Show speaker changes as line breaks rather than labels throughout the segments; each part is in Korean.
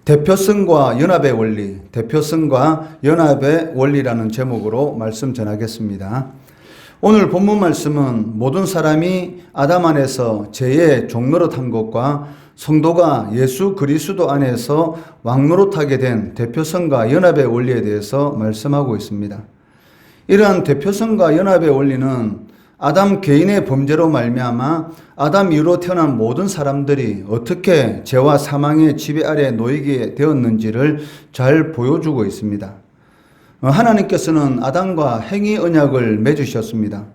대표성과 연합의 원리, 대표성과 연합의 원리라는 제목으로 말씀 전하겠습니다. 오늘 본문 말씀은 모든 사람이 아담 안에서 죄의 종노릇한 것과 성도가 예수 그리스도 안에서 왕노릇하게 된 대표성과 연합의 원리에 대해서 말씀하고 있습니다. 이러한 대표성과 연합의 원리는 아담 개인의 범죄로 말미암아 아담 이후로 태어난 모든 사람들이 어떻게 죄와 사망의 지배 아래 놓이게 되었는지를 잘 보여주고 있습니다. 하나님께서는 아담과 행위 언약을 맺으셨습니다.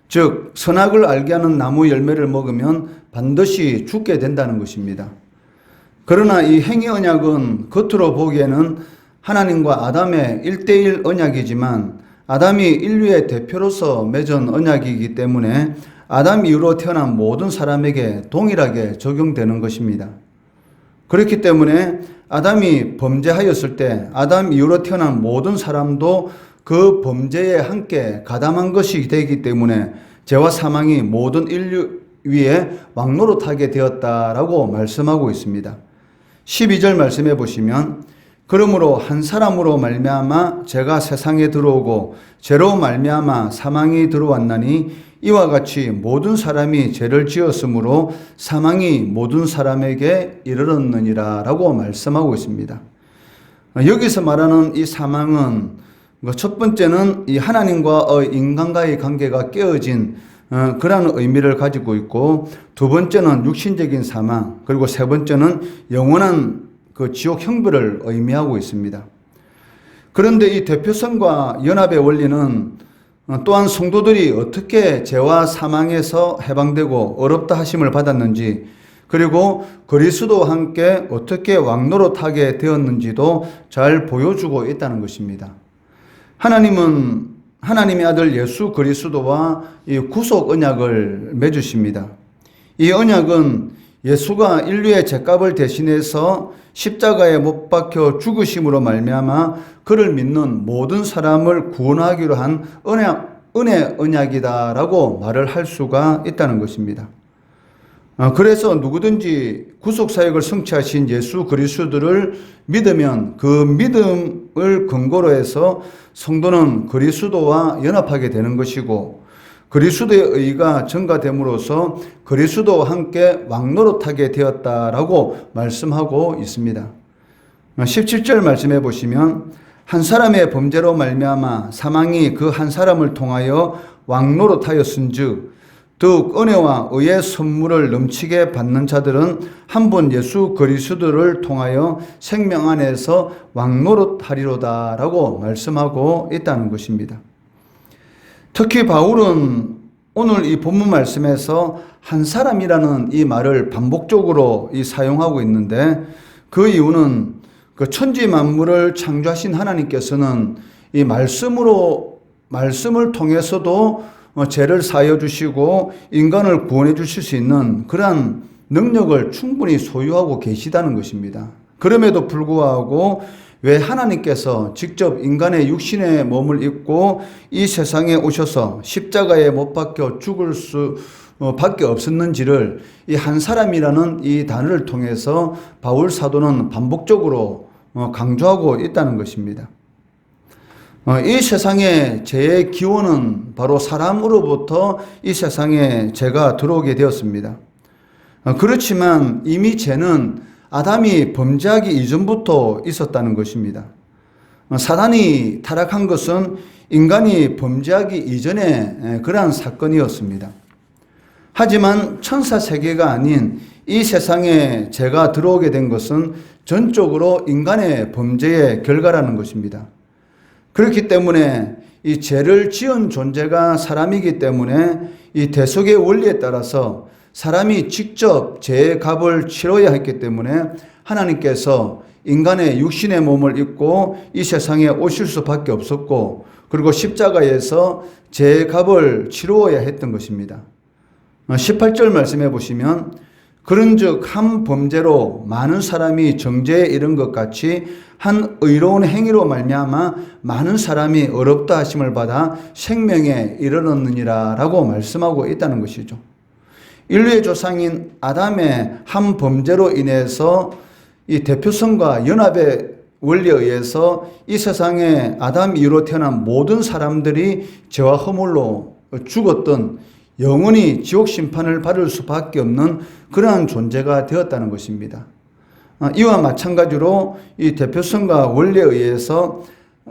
즉 선악을 알게 하는 나무 열매를 먹으면 반드시 죽게 된다는 것입니다. 그러나 이 행위 언약은 겉으로 보기에는 하나님과 아담의 1:1 언약이지만 아담이 인류의 대표로서 맺은 언약이기 때문에 아담 이후로 태어난 모든 사람에게 동일하게 적용되는 것입니다. 그렇기 때문에 아담이 범죄하였을 때 아담 이후로 태어난 모든 사람도 그 범죄에 함께 가담한 것이 되기 때문에 죄와 사망이 모든 인류 위에 왕노릇하게 되었다라고 말씀하고 있습니다. 12절 말씀해 보시면 그러므로 한 사람으로 말미암아 죄가 세상에 들어오고 죄로 말미암아 사망이 들어왔나니 이와 같이 모든 사람이 죄를 지었으므로 사망이 모든 사람에게 이르렀느니라 라고 말씀하고 있습니다. 여기서 말하는 이 사망은 첫 번째는 이 하나님과 인간과의 관계가 깨어진 그런 의미를 가지고 있고, 두 번째는 육신적인 사망, 그리고 세 번째는 영원한 그 지옥 형벌을 의미하고 있습니다. 그런데 이 대표성과 연합의 원리는 또한 성도들이 어떻게 죄와 사망에서 해방되고 어렵다 하심을 받았는지, 그리고 그리스도와 함께 어떻게 왕노릇하게 되었는지도 잘 보여주고 있다는 것입니다. 하나님은 하나님의 아들 예수 그리스도와 이 구속 언약을 맺으십니다. 이 언약은 예수가 인류의 죄값을 대신해서 십자가에 못 박혀 죽으심으로 말미암아 그를 믿는 모든 사람을 구원하기로 한 은혜 언약이다라고 말을 할 수가 있다는 것입니다. 그래서 누구든지 구속사역을 성취하신 예수 그리스도를 믿으면 그 믿음을 근거로 해서 성도는 그리스도와 연합하게 되는 것이고, 그리스도의 의가 증가됨으로써 그리스도와 함께 왕노릇하게 되었다라고 말씀하고 있습니다. 17절 말씀해 보시면 한 사람의 범죄로 말미암아 사망이 그 한 사람을 통하여 왕노릇하였은즉 더욱 은혜와 의의 선물을 넘치게 받는 자들은 한 번 예수 그리스도를 통하여 생명 안에서 왕노릇하리로다 라고 말씀하고 있다는 것입니다. 특히 바울은 오늘 이 본문 말씀에서 한 사람이라는 이 말을 반복적으로 사용하고 있는데, 그 이유는 그 천지 만물을 창조하신 하나님께서는 이 말씀을 통해서도 죄를 사하여 주시고 인간을 구원해 주실 수 있는 그러한 능력을 충분히 소유하고 계시다는 것입니다. 그럼에도 불구하고 왜 하나님께서 직접 인간의 육신의 몸을 입고 이 세상에 오셔서 십자가에 못 박혀 죽을 수 밖에 없었는지를 이 한 사람이라는 이 단어를 통해서 바울 사도는 반복적으로 강조하고 있다는 것입니다. 이 세상의 죄의 기원은 바로 사람으로부터 이 세상에 죄가 들어오게 되었습니다. 그렇지만 이미 죄는 아담이 범죄하기 이전부터 있었다는 것입니다. 사단이 타락한 것은 인간이 범죄하기 이전에 그러한 사건이었습니다. 하지만 천사 세계가 아닌 이 세상에 죄가 들어오게 된 것은 전적으로 인간의 범죄의 결과라는 것입니다. 그렇기 때문에 이 죄를 지은 존재가 사람이기 때문에 이 대속의 원리에 따라서 사람이 직접 죄의 값을 치러야 했기 때문에 하나님께서 인간의 육신의 몸을 입고 이 세상에 오실 수밖에 없었고, 그리고 십자가에서 죄의 값을 치루어야 했던 것입니다. 18절 말씀해 보시면 그런즉 한 범죄로 많은 사람이 정죄에 이른 것 같이 한 의로운 행위로 말미암아 많은 사람이 어렵다 하심을 받아 생명에 이르렀느니라 라고 말씀하고 있다는 것이죠. 인류의 조상인 아담의 한 범죄로 인해서 이 대표성과 연합의 원리에 의해서 이 세상에 아담 이후로 태어난 모든 사람들이 죄와 허물로 죽었던 영원히 지옥 심판을 받을 수밖에 없는 그러한 존재가 되었다는 것입니다. 이와 마찬가지로 이 대표성과 원리에 의해서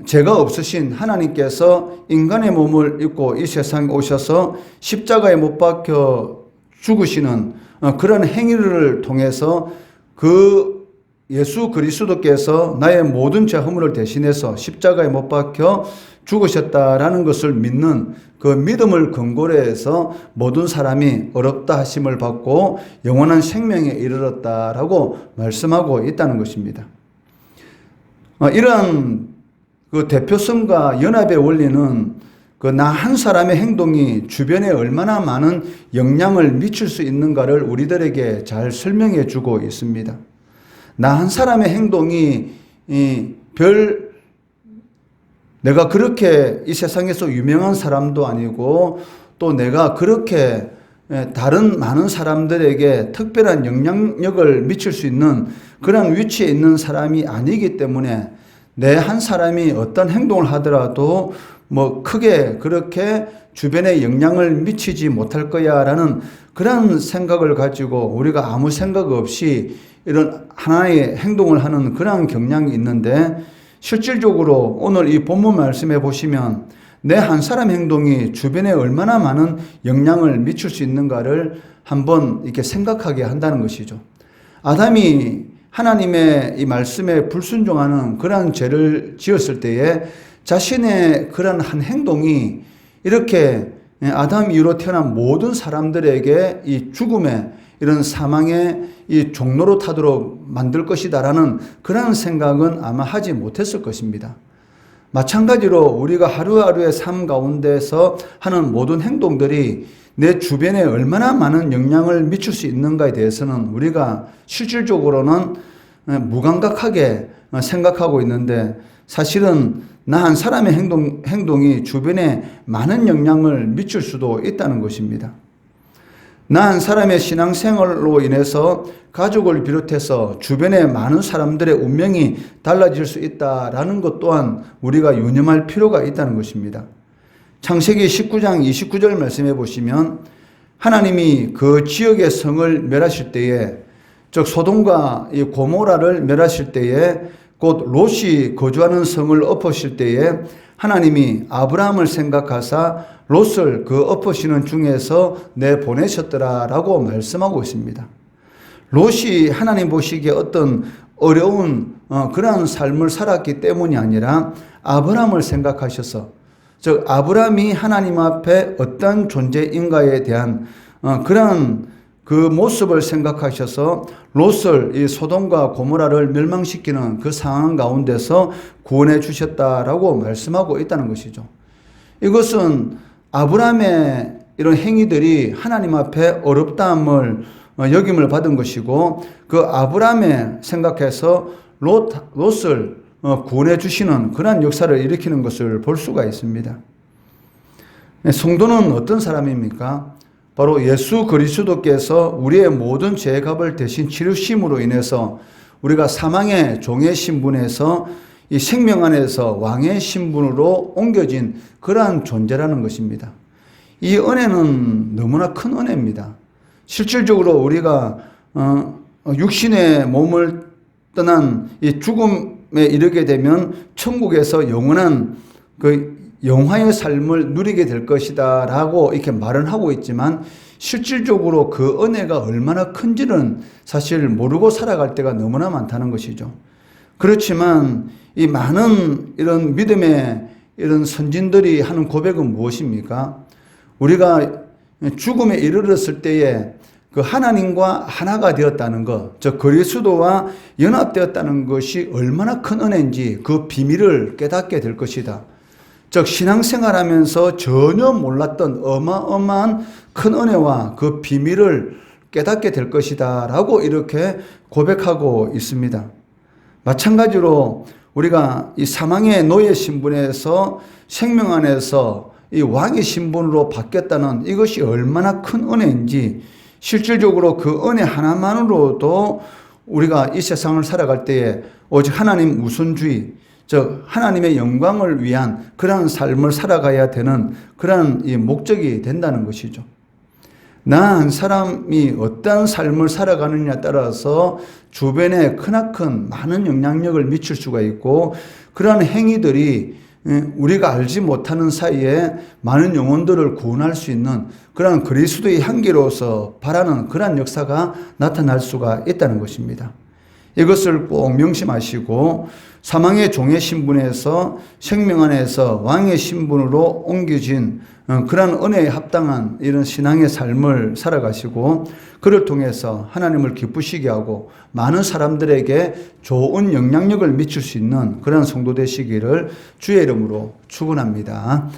죄가 없으신 하나님께서 인간의 몸을 입고 이 세상에 오셔서 십자가에 못 박혀 죽으시는 그런 행위를 통해서 그 예수 그리스도께서 나의 모든 죄 허물을 대신해서 십자가에 못 박혀 죽으셨다라는 것을 믿는 그 믿음을 근거로 해서 모든 사람이 어렵다 하심을 받고 영원한 생명에 이르렀다라고 말씀하고 있다는 것입니다. 이러한 그 대표성과 연합의 원리는 그 나 한 사람의 행동이 주변에 얼마나 많은 영향을 미칠 수 있는가를 우리들에게 잘 설명해 주고 있습니다. 나 한 사람의 행동이 내가 그렇게 이 세상에서 유명한 사람도 아니고 또 내가 그렇게 다른 많은 사람들에게 특별한 영향력을 미칠 수 있는 그런 위치에 있는 사람이 아니기 때문에 내 한 사람이 어떤 행동을 하더라도 뭐 크게 그렇게 주변에 영향을 미치지 못할 거야 라는 그런 생각을 가지고 우리가 아무 생각 없이 이런 하나의 행동을 하는 그런 경향이 있는데, 실질적으로 오늘 이 본문 말씀해 보시면 내 한 사람 행동이 주변에 얼마나 많은 영향을 미칠 수 있는가를 한번 이렇게 생각하게 한다는 것이죠. 아담이 하나님의 이 말씀에 불순종하는 그러한 죄를 지었을 때에 자신의 그러한 한 행동이 이렇게 아담 이후로 태어난 모든 사람들에게 이 죽음의 이런 사망의 이 종로로 타도록 만들 것이다라는 그런 생각은 아마 하지 못했을 것입니다. 마찬가지로 우리가 하루하루의 삶 가운데서 하는 모든 행동들이 내 주변에 얼마나 많은 영향을 미칠 수 있는가에 대해서는 우리가 실질적으로는 무감각하게 생각하고 있는데, 사실은 나 한 사람의 행동이 주변에 많은 영향을 미칠 수도 있다는 것입니다. 나 한 사람의 신앙생활로 인해서 가족을 비롯해서 주변의 많은 사람들의 운명이 달라질 수 있다라는 것 또한 우리가 유념할 필요가 있다는 것입니다. 창세기 19장 29절 말씀해 보시면 하나님이 그 지역의 성을 멸하실 때에, 즉 소돔과 이 고모라를 멸하실 때에, 곧 롯이 거주하는 성을 엎으실 때에 하나님이 아브라함을 생각하사 롯을 그 엎으시는 중에서 내보내셨더라라고 말씀하고 있습니다. 롯이 하나님 보시기에 어떤 어려운 그러한 삶을 살았기 때문이 아니라 아브라함을 생각하셔서, 즉 아브라함이 하나님 앞에 어떤 존재인가에 대한 그러한 그 모습을 생각하셔서 롯을 이 소돔과 고모라를 멸망시키는 그 상황 가운데서 구원해 주셨다라고 말씀하고 있다는 것이죠. 이것은 아브라함의 이런 행위들이 하나님 앞에 어렵다함을 여김을 받은 것이고, 그 아브라함의 생각해서 롯을 구원해 주시는 그러한 역사를 일으키는 것을 볼 수가 있습니다. 성도는 어떤 사람입니까? 바로 예수 그리스도께서 우리의 모든 죄의 값을 대신 치르심으로 인해서 우리가 사망의 종의 신분에서 이 생명 안에서 왕의 신분으로 옮겨진 그러한 존재라는 것입니다. 이 은혜는 너무나 큰 은혜입니다. 실질적으로 우리가 육신의 몸을 떠난 이 죽음에 이르게 되면 천국에서 영원한 그 영화의 삶을 누리게 될 것이다 라고 이렇게 말은 하고 있지만, 실질적으로 그 은혜가 얼마나 큰지는 사실 모르고 살아갈 때가 너무나 많다는 것이죠. 그렇지만 이 많은 이런 믿음의 이런 선진들이 하는 고백은 무엇입니까? 우리가 죽음에 이르렀을 때에 그 하나님과 하나가 되었다는 것, 즉 그리스도와 연합되었다는 것이 얼마나 큰 은혜인지 그 비밀을 깨닫게 될 것이다. 즉 신앙생활하면서 전혀 몰랐던 어마어마한 큰 은혜와 그 비밀을 깨닫게 될 것이다 라고 이렇게 고백하고 있습니다. 마찬가지로 우리가 이 사망의 노예 신분에서 생명 안에서 이 왕의 신분으로 바뀌었다는 이것이 얼마나 큰 은혜인지, 실질적으로 그 은혜 하나만으로도 우리가 이 세상을 살아갈 때에 오직 하나님 우선주의, 즉 하나님의 영광을 위한 그러한 삶을 살아가야 되는 그러한 이 목적이 된다는 것이죠. 나 한 사람이 어떠한 삶을 살아가느냐에 따라서 주변에 크나큰 많은 영향력을 미칠 수가 있고, 그러한 행위들이 우리가 알지 못하는 사이에 많은 영혼들을 구원할 수 있는 그러한 그리스도의 향기로서 바라는 그러한 역사가 나타날 수가 있다는 것입니다. 이것을 꼭 명심하시고 사망의 종의 신분에서 생명 안에서 왕의 신분으로 옮겨진 그러한 은혜에 합당한 이런 신앙의 삶을 살아가시고, 그를 통해서 하나님을 기쁘시게 하고 많은 사람들에게 좋은 영향력을 미칠 수 있는 그런 성도 되시기를 주의 이름으로 축원합니다.